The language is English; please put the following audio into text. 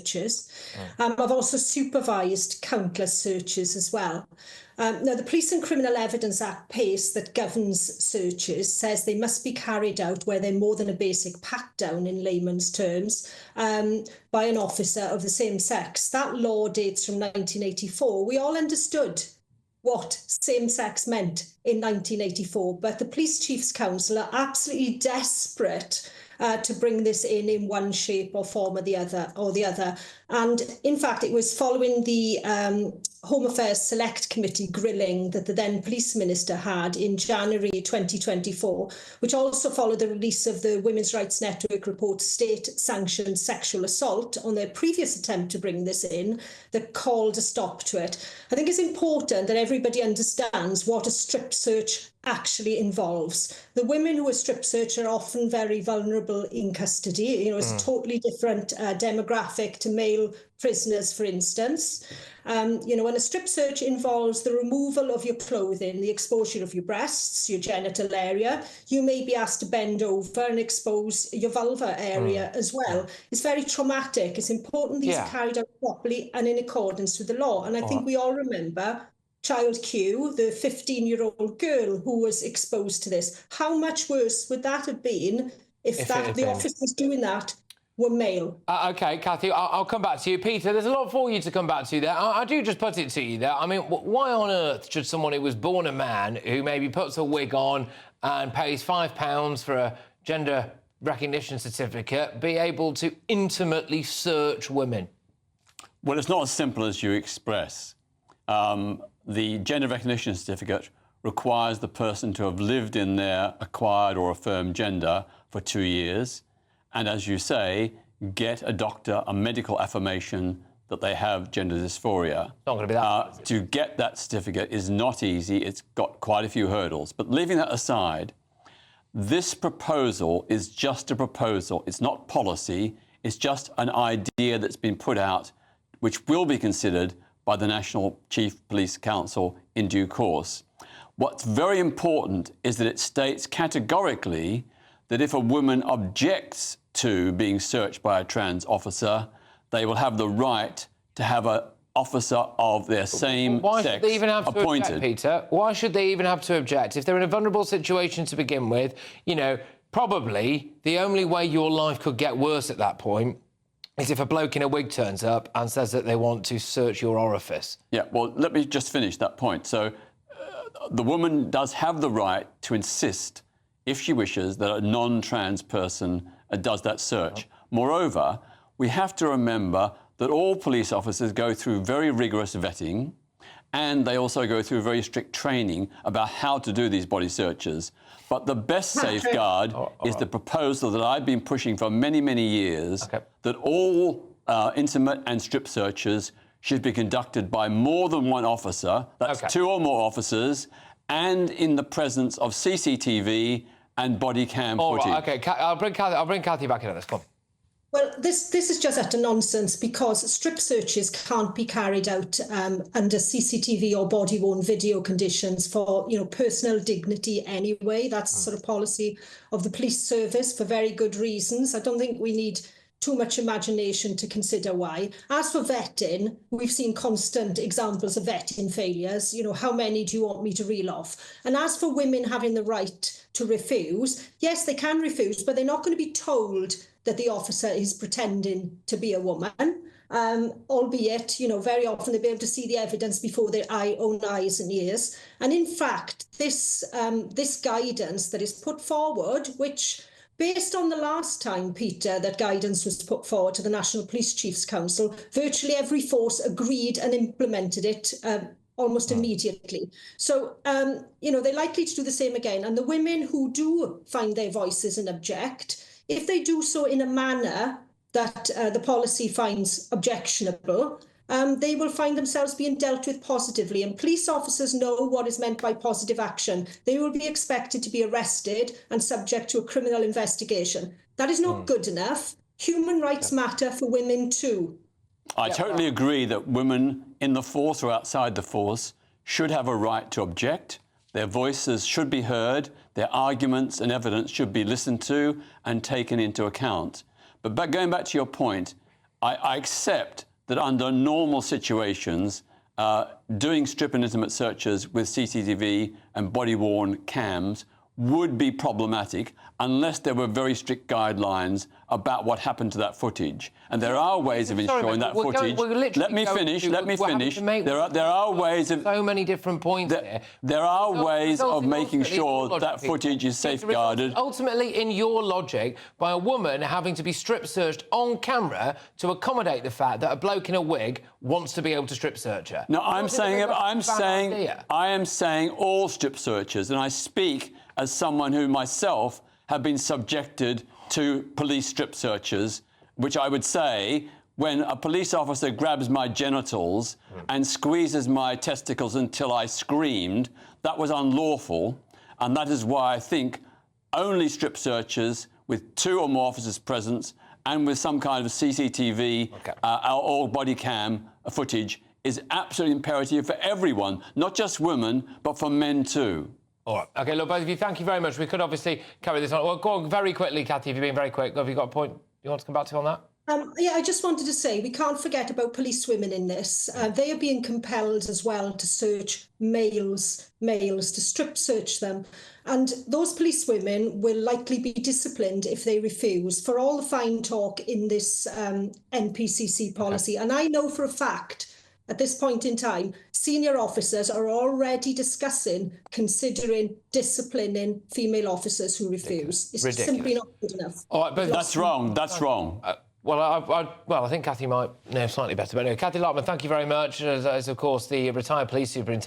searches. I've also supervised countless searches as well. Now, the Police and Criminal Evidence Act PACE that governs searches says they must be carried out where they're more than a basic pat-down in layman's terms by an officer of the same sex. That law dates from 1984. We all understood what same-sex meant in 1984, but the Police Chiefs Council are absolutely desperate to bring this in one shape or form or the other. And in fact, it was following the Home Affairs Select Committee grilling that the then Police Minister had in January 2024, which also followed the release of the Women's Rights Network report State-sanctioned sexual assault on their previous attempt to bring this in, that called a stop to it. I think it's important that everybody understands what a strip search actually involves. The women who are strip searched are often very vulnerable in custody. You know, it's a totally different demographic to male prisoners, for instance. You know, when a strip search involves the removal of your clothing, the exposure of your breasts, your genital area, you may be asked to bend over and expose your vulva area as well. It's very traumatic. It's important these are carried out properly and in accordance with the law. And I think we all remember Child Q, the 15-year-old girl who was exposed to this. How much worse would that have been if the officers doing that were male? OK, Cathy, I'll come back to you. Peter, there's a lot for you to come back to there. I do just put it to you there. I mean, why on earth should someone who was born a man, who maybe puts a wig on and pays £5 for a gender recognition certificate, be able to intimately search women? Well, it's not as simple as you express. The gender recognition certificate requires the person to have lived in their acquired or affirmed gender for 2 years, and, as you say, get a doctor, a medical affirmation that they have gender dysphoria. Not going to be that to get that certificate is not easy. It's got quite a few hurdles. But leaving that aside, this proposal is just a proposal. It's not policy. It's just an idea that's been put out, which will be considered by the National Chief Police Council in due course. What's very important is that it states categorically that if a woman objects to being searched by a trans officer, they will have the right to have an officer of their same Why sex should they even have to appointed. Object, Peter? Why should they even have to object? If they're in a vulnerable situation to begin with, you know, probably the only way your life could get worse at that point is if a bloke in a wig turns up and says that they want to search your orifice. Yeah, well, let me just finish that point. So the woman does have the right to insist, if she wishes, that a non-trans person does that search. Moreover, we have to remember that all police officers go through very rigorous vetting, and they also go through very strict training about how to do these body searches. But the best safeguard is the proposal that I've been pushing for many, many years, that all intimate and strip searches should be conducted by more than one officer, that's 2 or more officers, and in the presence of CCTV and body cam footage. Right, OK, I'll bring Cathy back into this. Come on. Well, this is just utter nonsense, because strip searches can't be carried out under CCTV or body-worn video conditions for, you know, personal dignity anyway. That's the sort of policy of the police service for very good reasons. I don't think we need too much imagination to consider why. As for vetting, we've seen constant examples of vetting failures. You know, how many do you want me to reel off? And as for women having the right to refuse, yes, they can refuse, but they're not going to be told that the officer is pretending to be a woman, albeit, you know, very often they'll be able to see the evidence before their own eyes and ears. And in fact, this guidance that is put forward, which, based on the last time, Peter, that guidance was put forward to the National Police Chiefs Council, virtually every force agreed and implemented it almost immediately. So, you know, they're likely to do the same again. And the women who do find their voices and object, if they do so in a manner that the policy finds objectionable, they will find themselves being dealt with positively. And police officers know what is meant by positive action. They will be expected to be arrested and subject to a criminal investigation. That is not good enough. Human rights matter for women too. I totally agree that women in the force or outside the force should have a right to object. Their voices should be heard. Their arguments and evidence should be listened to and taken into account. But going back to your point, I accept that under normal situations, doing strip and intimate searches with CCTV and body-worn cams would be problematic unless there were very strict guidelines about what happened to that footage. And there are ways of ensuring that footage. Let me finish. There are ways of... So many different points here. There are ways of making sure that footage is safeguarded. Ultimately, in your logic, by a woman having to be strip searched on camera to accommodate the fact that a bloke in a wig wants to be able to strip search her. No, I am saying all strip searches, and I speak as someone who myself have been subjected to police strip searches, which I would say, when a police officer grabs my genitals and squeezes my testicles until I screamed, that was unlawful, and that is why I think only strip searches with 2 or more officers present and with some kind of CCTV or body cam footage is absolutely imperative for everyone, not just women, but for men too. All right. OK, look, both of you, thank you very much. We could obviously carry this on. Well, go on very quickly, Cathy, if you're being very quick. Have you got a point you want to come back to on that? Yeah, I just wanted to say we can't forget about policewomen in this. They are being compelled as well to search males, to strip search them. And those policewomen will likely be disciplined if they refuse, for all the fine talk in this NPCC policy. And I know for a fact, at this point in time, senior officers are already discussing considering disciplining female officers who refuse. It's ridiculous. Simply not good enough. All right, but that's wrong. That's wrong. Well, I think Cathy might know slightly better. But anyway, Cathy Larkman, thank you very much, as of course, the retired police superintendent.